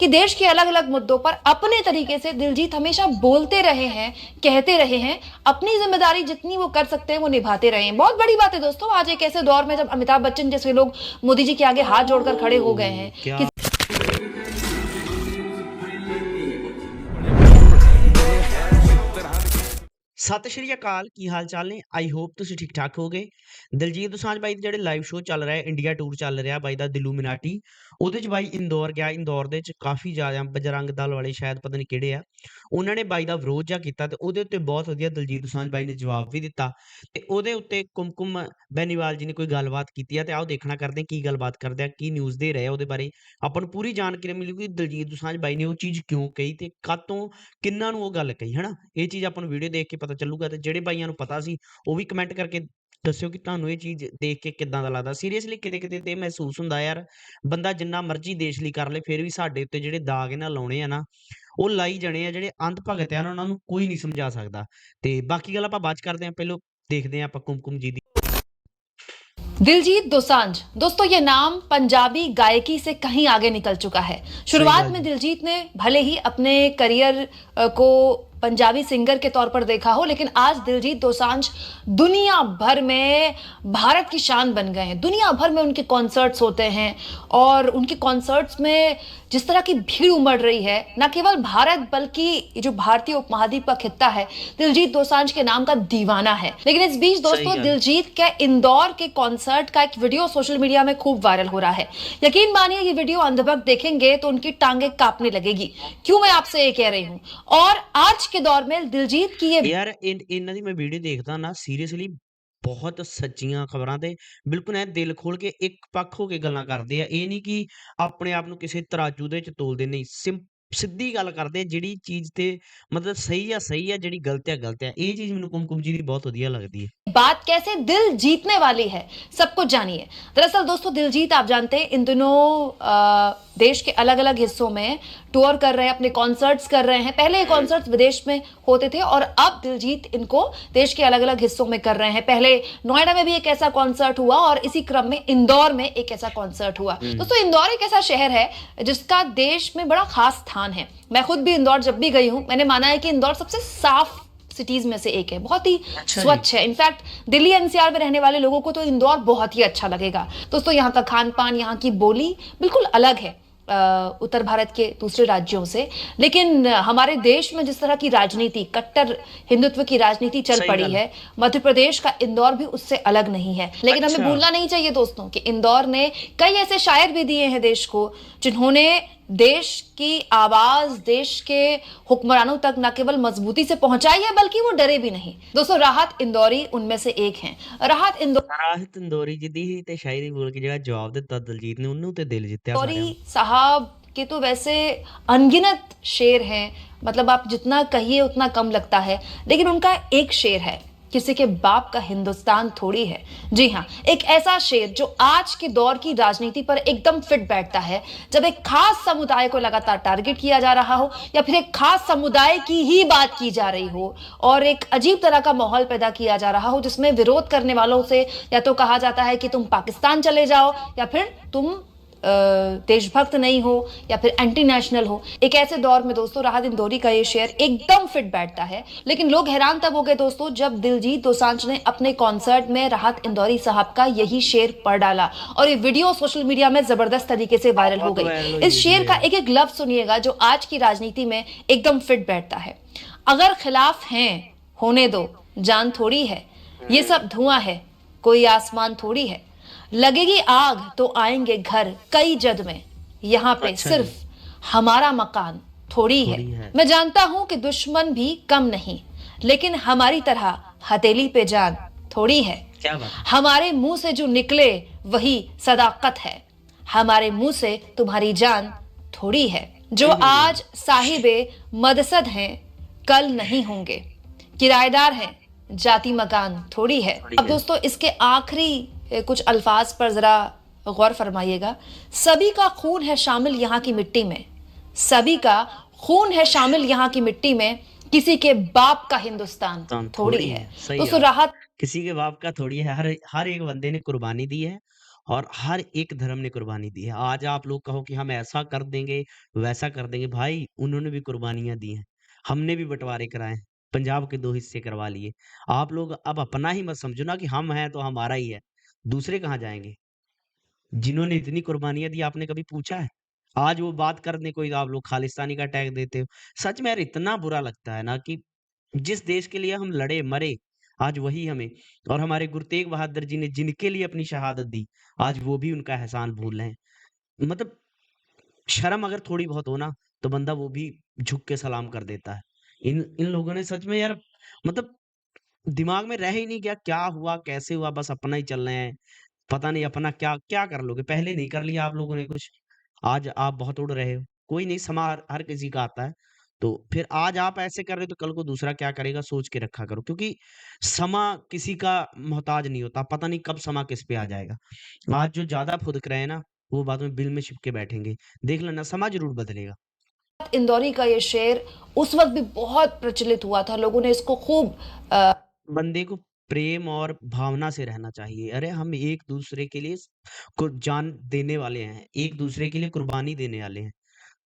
कि देश के अलग-अलग मुद्दों पर अपने तरीके से दिलजीत हमेशा बोलते रहे हैं, कहते रहे हैं, अपनी ज़िम्मेदारी जितनी वो कर सकते हैं, वो निभाते रहे हैं। बहुत बड़ी बात है दोस्तों, आज एक ऐसे दौर में जब अमिताभ बच्चन जैसे लोग मोदी जी के आगे हाथ जोड़कर खड़े हो गए हैं, क्या ਸਤਿ ਸ਼੍ਰੀ ਅਕਾਲ ਕੀ ਹਾਲ ਚਾਲ ਨੇ ਆਈ ਹੋਪ ਤੁਸੀਂ ਠੀਕ ਠਾਕ ਹੋਗੇ ਦਿਲਜੀਤ ਦੋਸਾਂਝ ਬਾਈ ਦੇ ਜਿਹੜੇ ਲਾਈਵ ਸ਼ੋਅ ਚੱਲ ਰਿਹਾ ਇੰਡੀਆ ਟੂਰ ਚੱਲ ਰਿਹਾ ਬਾਈ ਦਾ ਦਿਲੂਮਿਨਾਟੀ ਉਹਦੇ ਚ ਬਾਈ ਇੰਦੌਰ ਗਿਆ ਇੰਦੌਰ ਦੇ ਚ ਕਾਫੀ ਜ਼ਿਆਦਾ ਬਜਰੰਗ ਦਲ ਵਾਲੇ ਸ਼ਾਇਦ ਪਤਾ ਨਹੀਂ ਕਿਹੜੇ ਆ ਉਹਨਾਂ ਨੇ ਬਾਈ ਦਾ ਵਿਰੋਧ ਜਿਹਾ ਕੀਤਾ ਤੇ ਉਹਦੇ ਉੱਤੇ ਬਹੁਤ ਵਧੀਆ ਦਿਲਜੀਤ ਦੋਸਾਂਝ ਬਾਈ ਨੇ ਜਵਾਬ ਵੀ ਦਿੱਤਾ ਤੇ ਉਹਦੇ ਉੱਤੇ ਕੁਮਕੁਮ ਬੈਨੀਵਾਲ ਜੀ ਨੇ ਕੋਈ ਗੱਲਬਾਤ ਕੀਤੀ ਆ ਤੇ ਆਓ ਦੇਖਣਾ ਕਰਦੇ ਕੀ ਗੱਲਬਾਤ ਕਰਦੇ ਆ ਕੀ ਨਿਊਜ਼ ਦੇ ਰਹੇ ਆ ਉਹਦੇ ਬਾਰੇ ਆਪਾਂ ਨੂੰ ਪੂਰੀ ਜਾਣਕਾਰੀ ਮਿਲੂਗੀ ਦਿਲਜੀਤ ਦੋਸਾਂਝ ਬਾਈ ਨੇ ਉਹ ਚੀਜ਼ ਕਿਉਂ ਕਹੀ ਤੇ ਕਾਤੋਂ ਕਿੰਨਾਂ ਨੂੰ ਉਹ ਗੱਲ ਕਹੀ ਹਨਾ ਇਹ ਚੀਜ਼ ਆਪਾਂ ਨੂੰ ਵੀਡੀਓ ਦੇਖ ਕੇ ਪਤਾ ਚੱਲੂਗਾ ਤੇ ਜਿਹੜੇ ਬਾਈਆਂ ਨੂੰ ਪਤਾ ਸੀ ਉਹ ਵੀ ਕਮੈਂਟ ਕਰਕੇ ਦੱਸਿਓ ਕਿ ਤੁਹਾਨੂੰ ਇਹ ਚੀਜ਼ ਦੇਖ ਕੇ ਕਿੱਦਾਂ ਦਾ ਲੱਗਦਾ ਸੀਰੀਅਸਲੀ ਕਿਤੇ ਕਿਤੇ ਤੇ ਮਹਿਸੂਸ ਹੁੰਦਾ ਯਾਰ ਬੰਦਾ ਜਿੰਨਾ ਮਰਜ਼ੀ ਦੇਸ਼ ਲਈ ਕਰ ਲੇ ਫਿਰ ਵੀ ਸਾਡੇ ਉੱਤੇ ਜਿਹੜੇ ਦਾਗ ਇਹਨਾਂ ਲਾਉਣੇ ਆ ਨਾ ਉਹ ਲਾਈ ਜਾਣੇ ਆ ਜਿਹੜੇ ਅੰਧ ਭਗਤ ਆ ਨਾ ਉਹਨਾਂ ਨੂੰ ਕੋਈ ਨਹੀਂ ਸਮਝਾ ਸਕਦਾ ਤੇ ਬਾਕੀ ਗੱਲ ਆਪਾਂ ਬਾਅਦ ਚ ਕਰਦੇ ਆਂ ਪਹਿਲਾਂ ਦੇਖਦੇ ਆਂ ਆਪਾਂ ਕੁਮਕੁਮ ਜੀ ਦੀ दिलजीत दोसांझ दोस्तों ये नाम पंजाबी गायकी से कहीं आगे निकल चुका है। शुरुआत में दिलजीत ने भले ही अपने करियर को पंजाबी सिंगर के तौर पर देखा हो, लेकिन आज दिलजीत दोसांझ दुनिया भर में भारत की शान बन गए हैं। दुनिया भर में उनके कॉन्सर्ट्स होते हैं और उनके कॉन्सर्ट्स में जिस तरह की भीड़ उमड़ रही है, न केवल भारत बल्कि जो भारतीय उपमहाद्वीप का खित्ता है दिलजीत दोसांझ के नाम का दीवाना है। लेकिन इस बीच दोस्तों दिलजीत के इंदौर के कॉन्सर्ट का एक वीडियो सोशल मीडिया में खूब वायरल हो रहा है। यकीन मानिए ये वीडियो अंधभक्त देखेंगे तो उनकी टांगे कांपने लगेगी। क्यों मैं आपसे ये कह रही हूँ। और आज के दौर में दिलजीत की ये ਯਾਰ ਇਹਨਾਂ ਦੀ ਮੈਂ ਵੀਡੀਓ ਦੇਖਦਾ ਨਾ ਸੀਰੀਅਸਲੀ ਬਹੁਤ ਸੱਚੀਆਂ ਖਬਰਾਂ ਤੇ ਬਿਲਕੁਲ ਐ ਦਿਲ ਖੋਲ ਕੇ ਇੱਕ ਪੱਖ ਹੋ ਕੇ ਗੱਲਾਂ ਕਰਦੇ ਆ ਇਹ ਨਹੀਂ ਕਿ ਆਪਣੇ ਆਪ ਨੂੰ ਕਿਸੇ ਤਰਾਜੂ ਦੇ ਵਿੱਚ ਤੋਲਦੇ ਨਹੀਂ ਸਿੱਧੀ ਗੱਲ ਕਰਦੇ ਜਿਹੜੀ ਚੀਜ਼ ਤੇ ਮਤਲਬ ਸਹੀ ਆ ਜਿਹੜੀ ਗਲਤ ਆ ਇਹ ਚੀਜ਼ ਮੈਨੂੰ ਕੁਮਕੁਮ ਜੀ ਦੀ ਬਹੁਤ ਵਧੀਆ ਲੱਗਦੀ ਹੈ बात कैसे दिल जीतने वाली है सब कुछ जानिए। दरअसल दोस्तों दिलजीत आप जानते हैं इन दिनों देश के अलग अलग हिस्सों में टूर कर रहे हैं, अपने कॉन्सर्ट्स कर रहे हैं। पहले ये कॉन्सर्ट्स विदेश में होते थे और अब दिलजीत इनको देश के अलग अलग हिस्सों में कर रहे हैं। पहले नोएडा में भी एक ऐसा कॉन्सर्ट हुआ और इसी क्रम में इंदौर में एक ऐसा कॉन्सर्ट हुआ। दोस्तों इंदौर एक ऐसा शहर है जिसका देश में बड़ा खास स्थान है। मैं खुद भी इंदौर जब भी गई हूं मैंने माना है कि इंदौर सबसे साफ सिटीज में से एक है, बहुत ही स्वच्छ है। इनफैक्ट दिल्ली एनसीआर में रहने वाले लोगों को तो इंदौर बहुत ही अच्छा लगेगा। दोस्तों यहाँ का खान पान, यहाँ की बोली बिल्कुल अलग है उत्तर भारत के दूसरे राज्यों से। लेकिन हमारे देश में जिस तरह की राजनीति, कट्टर हिंदुत्व की राजनीति चल पड़ी है, मध्य प्रदेश का इंदौर भी उससे अलग नहीं है। लेकिन हमें भूलना नहीं चाहिए दोस्तों कि इंदौर ने कई ऐसे शायर भी दिए हैं देश को जिन्होंने देश की आवाज देश के हुक्मरानों तक न केवल मजबूती से पहुंचाई है बल्कि वो डरे भी नहीं। दोस्तों राहत इंदौरी उनमें से एक हैं। राहत इंदौरी जी दी ते शायरी बोल के ਜਿਹੜਾ ਜਵਾਬ ਦਿੱਤਾ ਦਿਲਜੀਤ ਨੇ ਉਹਨੂੰ ਤੇ ਦਿਲ ਜਿੱਤਿਆ ਸਾਰਿਆਂ इंदौरी साहब के तो वैसे अनगिनत शेर हैं, मतलब आप जितना कहिए उतना कम लगता है। लेकिन उनका एक शेर है, किसी के बाप का हिंदुस्तान थोड़ी है। जी हाँ, एक ऐसा शेर जो आज के दौर की राजनीति पर एकदम फिट बैठता है। जब एक खास समुदाय को लगातार टारगेट किया जा रहा हो या फिर एक खास समुदाय की ही बात की जा रही हो और एक अजीब तरह का माहौल पैदा किया जा रहा हो जिसमें विरोध करने वालों से या तो कहा जाता है कि तुम पाकिस्तान चले जाओ या फिर तुम देशभक्त नहीं हो या फिर एंटी नेशनल हो। एक ऐसे दौर में दोस्तों राहत इंदौरी का ये शेर एकदम फिट बैठता है। लेकिन लोग हैरान तब हो गए दोस्तों जब दिलजीत दोसांझ ने अपने कॉन्सर्ट में राहत इंदौरी साहब का यही शेर पढ़ डाला और ये वीडियो सोशल मीडिया में जबरदस्त तरीके से वायरल हो गई। इस शेर का एक एक लफ्ज सुनिएगा जो आज की राजनीति में एकदम फिट बैठता है। अगर खिलाफ हैं होने दो, जान थोड़ी है, ये सब धुआं है, कोई आसमान थोड़ी है, लगेगी आग तो आएंगे घर कई जद में, यहाँ पे सिर्फ हमारा मकान थोड़ी है। मैं जानता हूं कि दुश्मन भी कम नहीं, लेकिन हमारी तरह हथेली पे जान थोड़ी है। हमारे मुंह से जो निकले वही सदाकत है, हमारे मुंह से तुम्हारी जान थोड़ी है। जो आज साहिबे मदसद हैं कल नहीं होंगे, किराएदार हैं जाति मकान थोड़ी है। अब दोस्तों इसके आखिरी कुछ अल्फाज पर जरा गौर फरमाइएगा। सभी का खून है शामिल यहाँ की मिट्टी में, सभी का खून है शामिल यहाँ की मिट्टी में, किसी के बाप का हिंदुस्तान थोड़ी है। दोस्तों राहत किसी के बाप का थोड़ी है हर एक बंदे ने कुर्बानी दी है और हर एक धर्म ने कुर्बानी दी है। आज आप लोग कहो कि हम ऐसा कर देंगे, वैसा कर देंगे, भाई उन्होंने भी कुर्बानियाँ दी हैं। हमने भी बँटवारे कराए हैं, पंजाब के 2 हिस्से करवा लिए। आप लोग अब अपना ही मत समझो ना कि हम हैं तो हमारा ही है, दूसरे कहाँ जाएँगे? जिन्होंने इतनी कुर्बानियाँ दी आपने कभी पूछा है? आज वो बात करने को ही आप लोग खालिस्तानी का टैग देते हो। सच में यार इतना बुरा लगता है ना कि जिस देश के लिए हम लड़े, मरे, आज वही हमें और हमारे गुरु तेग बहादुर जी ने जिनके लिए अपनी शहादत दी, आज वो भी उनका एहसान भूल रहे हैं। मतलब शर्म अगर थोड़ी बहुत हो ना, तो बंदा वो भी झुक के सलाम कर देता है। इन इन लोगों ने सच में यार मतलब दिमाग में रह ही नहीं गया, क्या हुआ, कैसे हुआ, बस अपना ही चल रहे हैं। पता नहीं अपना क्या क्या कर लोगे? पहले नहीं कर लिया आप लोगों ने कुछ, आज आप बहुत उड़ रहे हो। कोई नहीं, समा हर हर किसी का आता है। तो फिर आज आप ऐसे कर रहे हो तो कल को दूसरा क्या करेगा सोच के रखा करो, क्योंकि समा किसी का मोहताज नहीं होता, पता नहीं कब समा किस पे आ जाएगा। आज जो ज़्यादा फुदक रहे हैं ना, वो बाद में बिल में छिप के बैठेंगे। देख लेना समा ज़रूर बदलेगा। इंदौरी का ये शेर उस वक्त भी बहुत प्रचलित हुआ था, लोगों ने इसको खूब बंदे को प्रेम और भावना से रहना चाहिए। अरे हम एक-दूसरे के लिए जान देने वाले हैं, एक-दूसरे के लिए कुर्बानी देने वाले हैं।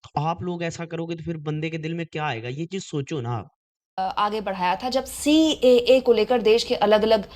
तो आप लोग ऐसा करोगे तो फिर बंदे के दिल में क्या आएगा? ये चीज़ सोचो ना आप। आगे बढ़ाया था जब सीएए को लेकर देश के अलग-अलग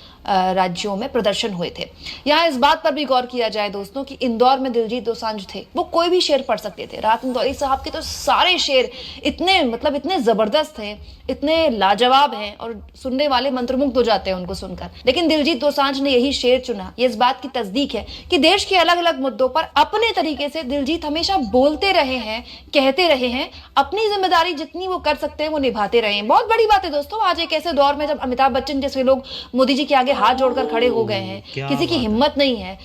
राज्यों में प्रदर्शन हुए थे। यहाँ इस बात पर भी गौर किया जाए दोस्तों कि इंदौर में दिलजीत दोसांझ थे, वो कोई भी शेर पढ़ सकते थे। राहत इंदौरी साहब के तो सारे शेर इतने मतलब इतने जबरदस्त हैं, इतने लाजवाब हैं और सुनने वाले मंत्रमुग्ध हो जाते हैं उनको सुनकर। लेकिन दिलजीत दोसांझ ने यही शेर चुना, ये इस बात की तस्दीक है कि देश के अलग-अलग मुद्दों पर अपने तरीके से दिलजीत हमेशा बोलते रहे हैं, कहते रहे हैं, अपनी जिम्मेदारी जितनी वो कर सकते हैं वो निभाते रहे हैं। बहुत बड़ी बात है दोस्तों, आज एक ऐसे दौर में जब अमिताभ बच्चन जैसे लोग मोदी जी के आगे हाथ जोड़कर खड़े हो गए हैं, क्या किसी की बात है! हिम्मत नहीं है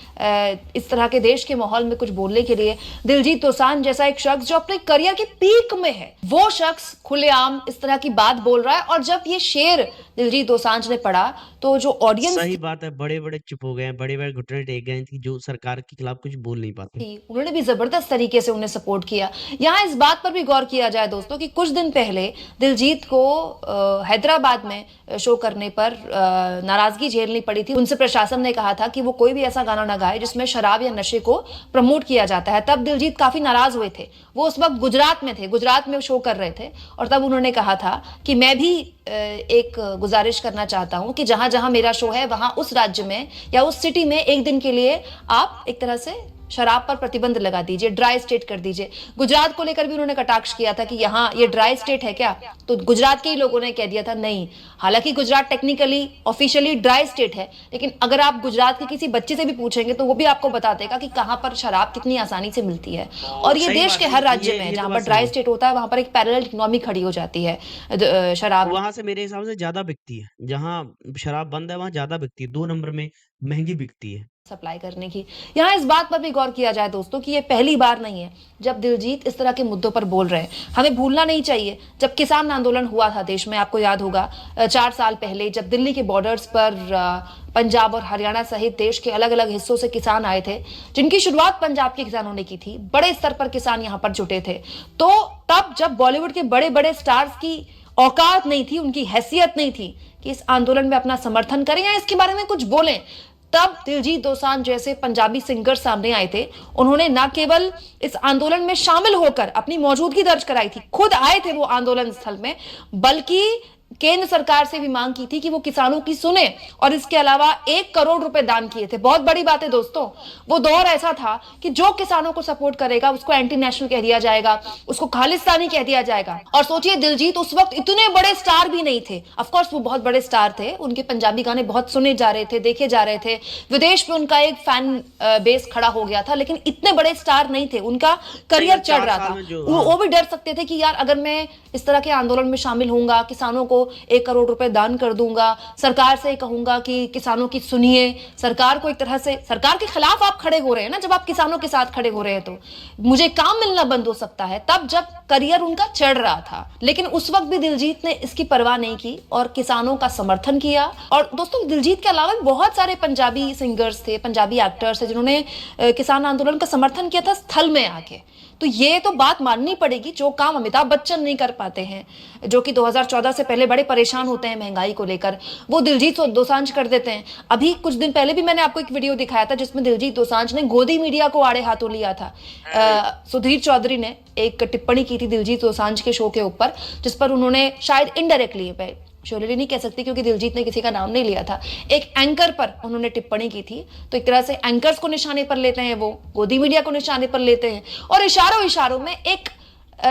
इस तरह के देश के माहौल में कुछ बोलने के लिए। दिलजीत दोसांझ जैसा एक शख्स जो अपने करियर की पीक में है, वो शख्स खुलेआम इस तरह की बात बोल रहा है। और जब ये शेर दिलजीत दोसांझ ने पढ़ा तो जो ऑडियंस सही बात है, बड़े-बड़े चुप हो गए हैं, बड़े-बड़े घुटने टेक गए हैं कि जो सरकार के खिलाफ कुछ बोल नहीं पाते। थी, उन्होंने भी जबरदस्त तरीके से उन्हें सपोर्ट किया। यहाँ इस बात पर भी गौर किया जाए दोस्तों कि कुछ दिन पहले दिलजीत को हैदराबाद में शो करने पर नाराजगी झेलनी पड़ी थी। उनसे प्रशासन ने कहा था कि वो कोई भी ऐसा गाना ना गाए जिसमें शराब या नशे को प्रमोट किया जाता है। तब दिलजीत काफी नाराज हुए थे। वो उस वक्त गुजरात में थे, गुजरात में शो कर रहे थे और तब उन्होंने कहा था कि मैं भी एक गुजारिश करना चाहता हूं कि जहां जहां मेरा शो है वहां उस राज्य में या उस सिटी में एक दिन के लिए आप एक तरह से शराब पर प्रतिबंध लगा दीजिए, ड्राई स्टेट कर दीजिए। गुजरात को लेकर भी उन्होंने कटाक्ष किया था कि यहाँ ये ड्राई स्टेट है क्या, तो गुजरात के ही लोगों ने कह दिया था नहीं। हालांकि Gujarat technically officially dry state है, लेकिन अगर आप गुजरात के किसी बच्चे से भी पूछेंगे तो वो भी आपको बता देगा कि कहां पर शराब कितनी आसानी से मिलती है। और ये सही देश बात के है, हर राज्य ये में तो जहां बात पर सही ड्राई है। स्टेट होता है वहां पर एक पैरेलल इकोनॉमी खड़ी हो जाती है शराब वहाँ से मेरे हिसाब से ज़्यादा बिकती है, जहाँ शराब बंद है वहाँ ज़्यादा बिकती है, 2 नंबर में महँगी बिकती है। सप्लाई करने की। यहाँ इस बात पर भी गौर किया जाए दोस्तों कि ये पहली बार नहीं है जब दिलजीत इस तरह के मुद्दों पर बोल रहे हैं। हमें भूलना नहीं चाहिए जब किसान आंदोलन हुआ था देश में, आपको याद होगा 4 साल पहले जब दिल्ली के बॉर्डर्स पर पंजाब और हरियाणा सहित देश के अलग अलग हिस्सों से किसान आए थे, जिनकी शुरुआत पंजाब के किसानों ने की थी। बड़े स्तर पर किसान यहाँ पर जुटे थे। तो तब जब बॉलीवुड के बड़े बड़े स्टार्स की औकात नहीं थी, उनकी हैसियत नहीं थी कि इस आंदोलन में अपना समर्थन करें या इसके बारे में कुछ बोलें, तब दिलजीत दोसांझ जैसे पंजाबी सिंगर सामने आए थे। उन्होंने न केवल इस आंदोलन में शामिल होकर अपनी मौजूदगी दर्ज कराई थी, खुद आए थे वो आंदोलन स्थल में, बल्कि केंद्र सरकार से भी मांग की थी कि वो किसानों की सुने और इसके अलावा 1 करोड़ रुपए दान किए थे। बहुत बड़ी बात है दोस्तों। वो दौर ऐसा था कि जो किसानों को सपोर्ट करेगा उसको एंटी नेशनल कह दिया जाएगा, उसको खालिस्तानी कह दिया जाएगा। और सोचिए दिलजीत उस वक्त इतने बड़े स्टार भी नहीं थे। ऑफ कोर्स वो बहुत बड़े स्टार थे, उनके पंजाबी गाने बहुत सुने जा रहे थे, देखे जा रहे थे, विदेश में उनका एक फैन बेस खड़ा हो गया था, लेकिन इतने बड़े स्टार नहीं थे। उनका करियर चढ़ 4 रहा साल था। में जो वो भी डर सकते थे कि यार अगर मैं इस तरह के आंदोलन में शामिल होऊंगा, किसानों को 1 करोड़ रुपए दान कर दूंगा, सरकार से कहूंगा कि किसानों की सुनिए, सरकार को एक तरह से सरकार के खिलाफ आप खड़े हो रहे हैं ना, जब आप किसानों के साथ खड़े हो रहे हैं तो मुझे काम मिलना बंद हो सकता है। तब जब करियर उनका चढ़ रहा था, लेकिन उस वक्त भी दिलजीत ने इसकी परवाह नहीं की और किसानों का समर्थन किया। और दोस्तों दिलजीत के अलावा बहुत सारे पंजाबी सिंगर्स थे, पंजाबी एक्टर्स थे जिन्होंने किसान आंदोलन का समर्थन किया था स्थल में आके। तो ये तो बात माननी पड़ेगी, जो काम अमिताभ बच्चन नहीं कर पाते हैं, जो कि 2014 से पहले बड़े परेशान होते हैं महंगाई को लेकर, वो दिलजीत दोसांझ कर देते हैं। अभी कुछ दिन पहले भी मैंने आपको एक वीडियो दिखाया था जिसमें दिलजीत दोसांझ ने गोदी मीडिया को आड़े हाथों लिया था। सुधीर चौधरी ने एक टिप्पणी की थी दिलजीत दोसांझ के शो के ऊपर, जिस पर उन्होंने शायद इनडायरेक्टली, श्योरली नहीं कह सकती क्योंकि दिलजीत ने किसी का नाम नहीं लिया था, एक एंकर पर उन्होंने टिप्पणी की थी। तो एक तरह से एंकर्स को निशाने पर लेते हैं, वो गोदी मीडिया को निशाने पर लेते हैं, और इशारों इशारों में एक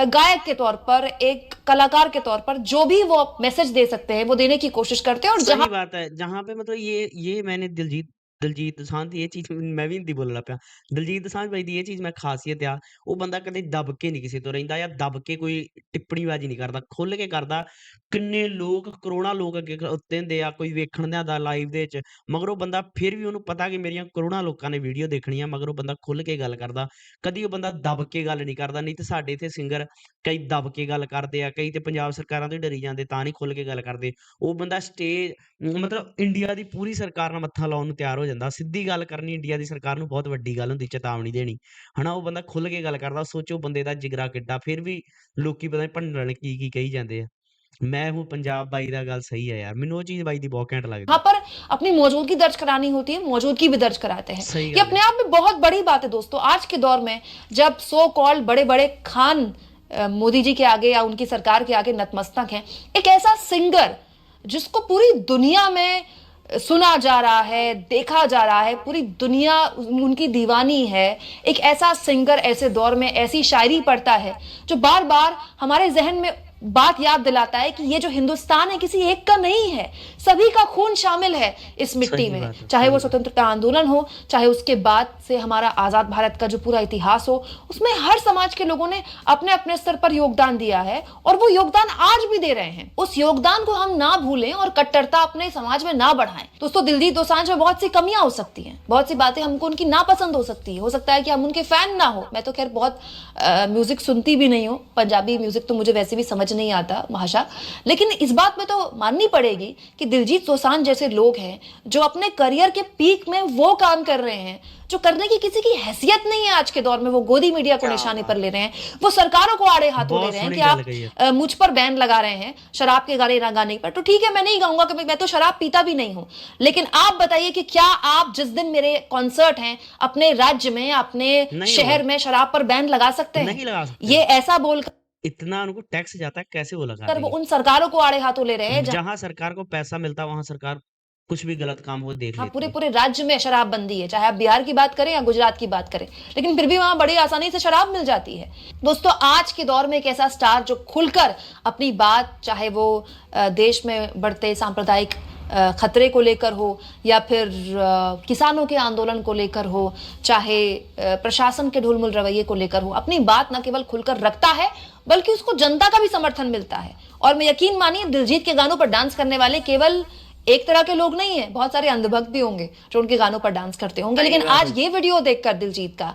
गायक के तौर पर, एक कलाकार के तौर पर जो भी वो मैसेज दे सकते हैं वो देने की कोशिश करते हैं। और सही जहां बात है। जहाँ पे मतलब ये मैंने दिलजीत दिलजीत दोसांझ ਦੀ ਇਹ ਚੀਜ਼ ਮੈਂ ਵੀ ਹਿੰਦੀ ਬੋਲਣਾ ਪਿਆ। ਦਿਲਜੀਤ ਦੋਸਾਂਝ ਬਾਈ ਦੀ ਇਹ ਚੀਜ਼ ਮੈਂ ਖਾਸੀਅਤ ਆ, ਉਹ ਬੰਦਾ ਕਦੇ ਦਬ ਕੇ ਨਹੀਂ ਕਿਸੇ ਤੋਂ ਰਹਿੰਦਾ ਜਾਂ ਦਬ ਕੇ ਕੋਈ ਟਿੱਪਣੀਬਾਜ਼ੀ ਨਹੀਂ ਕਰਦਾ, ਖੁੱਲ ਕੇ ਕਰਦਾ। ਕਿੰਨੇ ਲੋਕ, ਕਰੋੜਾਂ ਲੋਕ ਅੱਗੇ ਖਲੋਤੇ ਹੁੰਦੇ ਆ, ਕੋਈ ਵੇਖਣ ਦਿਆਂ ਦਾ ਲਾਈਵ ਦੇ ਵਿੱਚ, ਮਗਰ ਉਹ ਬੰਦਾ ਫਿਰ ਵੀ ਉਹਨੂੰ ਪਤਾ ਕਿ ਮੇਰੀਆਂ ਕਰੋੜਾਂ ਲੋਕਾਂ ਨੇ ਵੀਡੀਓ ਦੇਖਣੀ ਆ, ਮਗਰ ਉਹ ਬੰਦਾ ਖੁੱਲ ਕੇ ਗੱਲ ਕਰਦਾ। ਕਦੀ ਉਹ ਬੰਦਾ ਦਬ ਕੇ ਗੱਲ ਨਹੀਂ ਕਰਦਾ। ਨਹੀਂ ਤੇ ਸਾਡੇ ਇੱਥੇ ਸਿੰਗਰ ਕਈ ਦਬ ਕੇ ਗੱਲ ਕਰਦੇ ਆ, ਕਈ ਤੇ ਪੰਜਾਬ ਸਰਕਾਰਾਂ ਤੋਂ ਹੀ ਡਰੀ ਜਾਂਦੇ ਤਾਂ ਨਹੀਂ ਖੁੱਲ ਕੇ ਗੱਲ ਕਰਦੇ। ਉਹ ਬੰਦਾ ਸਟੇਜ ਮਤਲਬ ਇੰਡੀਆ ਦੀ ਪੂਰੀ ਸਰਕਾਰ ਨਾਲ ਮੱਥਾ ਲਾਉਣ ਨੂੰ ਤਿਆਰ ਹੋ ਜਾਂਦਾ। ਸਿੱਧੀ ਗੱਲ ਕਰਨੀ ਇੰਡੀਆ ਦੀ ਸਰਕਾਰ ਨੂੰ ਬਹੁਤ ਵੱਡੀ ਗੱਲ ਹੁੰਦੀ, ਚੇਤਾਵਨੀ ਦੇਣੀ, ਹਨਾ। ਉਹ ਬੰਦਾ ਖੁੱਲ ਕੇ ਗੱਲ ਕਰਦਾ। ਸੋਚੋ ਬੰਦੇ ਦਾ ਜਿਗਰਾ ਕਿੱਡਾ, ਫਿਰ ਵੀ ਲੋਕੀ ਪਤਾ ਨੀ ਭੰਡਣ ਕੀ ਕਹੀ ਜਾਂਦੇ ਆ। ਮੈਂ ਹੂੰ ਪੰਜਾਬ ਬਾਈ ਦਾ ਗੱਲ ਸਹੀ ਹੈ यार, ਮੈਨੂੰ ਉਹ ਚੀਜ਼ ਬਾਈ ਦੀ ਬਹੁਤ ਘੈਂਟ ਲੱਗਦੀ। पर अपनी मौजूदगी दर्ज करानी होती है, मौजूदगी भी दर्ज कराते हैं। सही ये गल है। अपने आप में बहुत बड़ी बात है दोस्तों। आज के दौर में जब सो कॉल्ड बड़े बड़े खान मोदी जी के आगे या उनकी सरकार के आगे नतमस्तक हैं, एक ऐसा सिंगर जिसको पूरी दुनिया में सुना जा रहा है, देखा जा रहा है, पूरी दुनिया उनकी दीवानी है, एक ऐसा सिंगर ऐसे दौर में ऐसी शायरी पढ़ता है जो बार बार हमारे जहन में बात याद दिलाता है कि ये जो हिंदुस्तान है किसी एक का नहीं है, सभी का खून शामिल है इस मिट्टी सही में। बात है, चाहे सही वो बात। स्वतंत्रता आंदोलन हो, चाहे उसके बाद से हमारा आजाद भारत का जो पूरा इतिहास हो, उसमें हर समाज के लोगों ने अपने अपने स्तर पर योगदान दिया है और वो योगदान आज भी दे रहे हैं। उस योगदान को हम ना भूलें और कट्टरता अपने समाज में ना बढ़ाएं। दोस्तों, दिलजीत दोसांझ में बहुत सी कमियां हो सकती हैं, बहुत सी बातें हमको उनकी नापसंद हो सकती है, हो सकता है कि हम उनके फैन ना हो। मैं तो खैर बहुत म्यूजिक सुनती भी नहीं हूँ, पंजाबी म्यूजिक तो मुझे वैसे भी समझ नहीं आता भाषा, लेकिन इस बात में तो माननी पड़ेगी कि दिलजीत दोसांझ जैसे लोग हैं जो अपने करियर के पीक में वो काम कर रहे हैं जो करने की किसी की हैसियत नहीं है आज के दौर में। वो गोदी मीडिया को क्या निशाने बात पर ले रहे हैं, वो सरकारों को आड़े हाथों ले बहुत रहे हैं सोहनी कि गल आप कही है। मुझ पर बैन लगा रहे हैं शराब के गाने ना गाने पर। तो ठीक है, मैं नहीं गाऊंगा कि मैं तो शराब पीता भी नहीं हूं, लेकिन आप बताइए कि क्या आप जिस दिन मेरे कॉन्सर्ट हैं अपने राज्य में, अपने नहीं शहर होगा, में शराब पर बैन लगा सकते हैं? नहीं लगा सकते ये हो। ऐसा बोलकर इतना उनको टैक्स जाता है, कैसे वो लगा वो देंगे? उन सरकारों को आड़े हाथों ले रहे हैं जहाँ सरकार को पैसा मिलता है वहां सरकार कुछ भी गलत काम हो देख हाँ, लेती पूरे है। पूरे राज्य में शराबबंदी है, चाहे आप बिहार की बात करें या गुजरात की बात करें, लेकिन फिर भी वहां बड़ी आसानी से शराब मिल जाती है। दोस्तों, आज के दौर में एक ऐसा स्टार जो खुलकर अपनी बात, चाहे वो देश में बढ़ते सांप्रदायिक खतरे को लेकर हो या फिर किसानों के आंदोलन को लेकर हो, चाहे प्रशासन के ढुलमुल रवैये को लेकर हो, अपनी बात न केवल खुलकर रखता है बल्कि उसको जनता का भी समर्थन मिलता है। और मैं यकीन मानिए, दिलजीत के गानों पर डांस करने वाले केवल एक तरह के लोग नहीं है, बहुत सारे अंधभक्त भी होंगे जो उनके गानों पर डांस करते होंगे। सही लेकिन बात आज है। ये वीडियो देखकर दिलजीत का,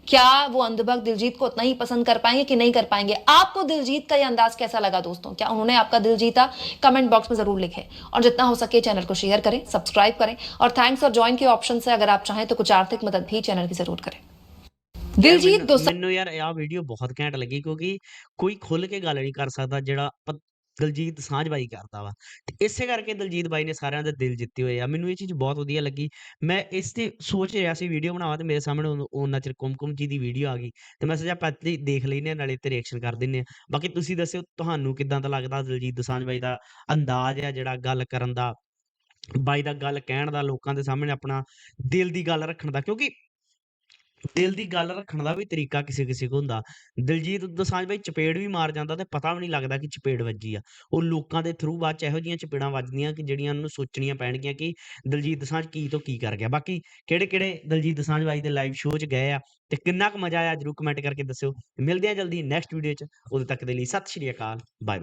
क्या वो अंधभक्त दिलजीत को उतना ही पसंद कर पाएंगे कि नहीं कर पाएंगे? आपको दिलजीत का ये अंदाज कैसा लगा दोस्तों? क्या उन्होंने आपका दिल जीता? कमेंट बॉक्स में जरूर लिखें और जितना हो सके चैनल को शेयर करें, सब्सक्राइब करें और थैंक्स और ज्वाइन के ऑप्शन से अगर आप चाहें तो कुछ आर्थिक मदद भी चैनल की जरूर करें। यार दिलजीत दोसांझ ਮੈਨੂੰ ਯਾਰ ਆਹ ਵੀਡੀਓ ਬਹੁਤ ਘੈਂਟ ਲੱਗੀ ਕਿਉਂਕਿ ਕੋਈ ਖੁੱਲ ਕੇ ਗੱਲ ਨਹੀਂ ਕਰ ਸਕਦਾ ਜਿਹੜਾ ਦਲਜੀਤ ਦੋਸਾਂਝ ਬਾਈ ਕਰਦਾ ਵਾ, ਤੇ ਇਸੇ ਕਰਕੇ ਦਲਜੀਤ ਬਾਈ ਨੇ ਸਾਰਿਆਂ ਦੇ ਦਿਲ ਜਿੱਤੇ ਹੋਏ ਆ। ਮੈਨੂੰ ਇਹ ਚੀਜ਼ ਬਹੁਤ ਵਧੀਆ ਲੱਗੀ। ਮੈਂ ਇਸ ਤੇ ਸੋਚ ਰਿਹਾ ਸੀ ਵੀਡੀਓ ਬਣਾਵਾਂ ਤੇ ਮੇਰੇ ਸਾਹਮਣੇ ਉਹਨਾਂ ਚਿਰ ਕੁਮਕੁਮ ਜੀ ਦੀ ਵੀਡੀਓ ਆ ਗਈ ਤੇ ਮੈਂ ਸੋਚਿਆ ਆਪਾਂ ਦੇਖ ਲੈਨੇ ਆ, ਨਾਲੇ ਤੇ ਰਿਐਕਸ਼ਨ ਕਰ ਦਿੰਨੇ ਆ। ਬਾਕੀ ਤੁਸੀਂ ਦੱਸਿਓ ਤੁਹਾਨੂੰ ਕਿੱਦਾਂ ਦਾ ਲੱਗਦਾ ਦਲਜੀਤ ਦੋਸਾਂਝ ਬਾਈ ਦਾ ਅੰਦਾਜ਼ ਆ ਜਿਹੜਾ ਗੱਲ ਕਰਨ ਦਾ, ਬਾਈ ਦਾ ਗੱਲ ਕਹਿਣ ਦਾ, ਲੋਕਾਂ ਦੇ ਸਾਹਮਣੇ ਆਪਣਾ ਦਿਲ ਦੀ ਗੱਲ ਰੱਖਣ ਦਾ, ਕਿਉਂਕਿ ਦਿਲ ਦੀ ਗੱਲ ਰੱਖਣ ਦਾ ਵੀ ਤਰੀਕਾ ਕਿਸੇ-ਕਿਸੇ ਕੋਲ ਹੁੰਦਾ। ਦਿਲਜੀਤ ਦੋਸਾਂਝ ਬਾਈ ਚਪੇੜ ਵੀ ਮਾਰ ਜਾਂਦਾ ਤੇ ਪਤਾ ਵੀ ਨਹੀਂ ਲੱਗਦਾ ਕਿ ਚਪੇੜ ਵੱਜੀ ਆ। ਉਹ ਲੋਕਾਂ ਦੇ ਥਰੂ ਬਾਅਦ 'ਚ ਇਹੋ ਜਿਹੀਆਂ ਚਪੇੜਾਂ ਵੱਜਦੀਆਂ ਕਿ ਜਿਹੜੀਆਂ ਉਹਨੂੰ ਸੋਚਣੀਆਂ ਪੈਣਗੀਆਂ ਕਿ ਦਿਲਜੀਤ ਦੋਸਾਂਝ ਕੀ ਤੋਂ ਕੀ ਕਰ ਗਿਆ। ਬਾਕੀ ਕਿਹੜੇ-ਕਿਹੜੇ ਦਿਲਜੀਤ ਦੋਸਾਂਝ ਬਾਈ ਦੇ ਲਾਈਵ ਸ਼ੋਅ 'ਚ ਗਏ ਆ ਤੇ ਕਿੰਨਾ ਕੁ ਮਜ਼ਾ ਆਇਆ ਜ਼ਰੂਰ ਕਮੈਂਟ ਕਰਕੇ ਦੱਸਿਓ। ਮਿਲਦੇ ਆ ਜਲਦੀ ਨੈਕਸਟ ਵੀਡੀਓ 'ਚ, ਉਦੋਂ ਤੱਕ ਦੇ ਲਈ ਸਤਿ ਸ਼੍ਰੀ ਅਕਾਲ, ਬਾਏ ਬਾਏ।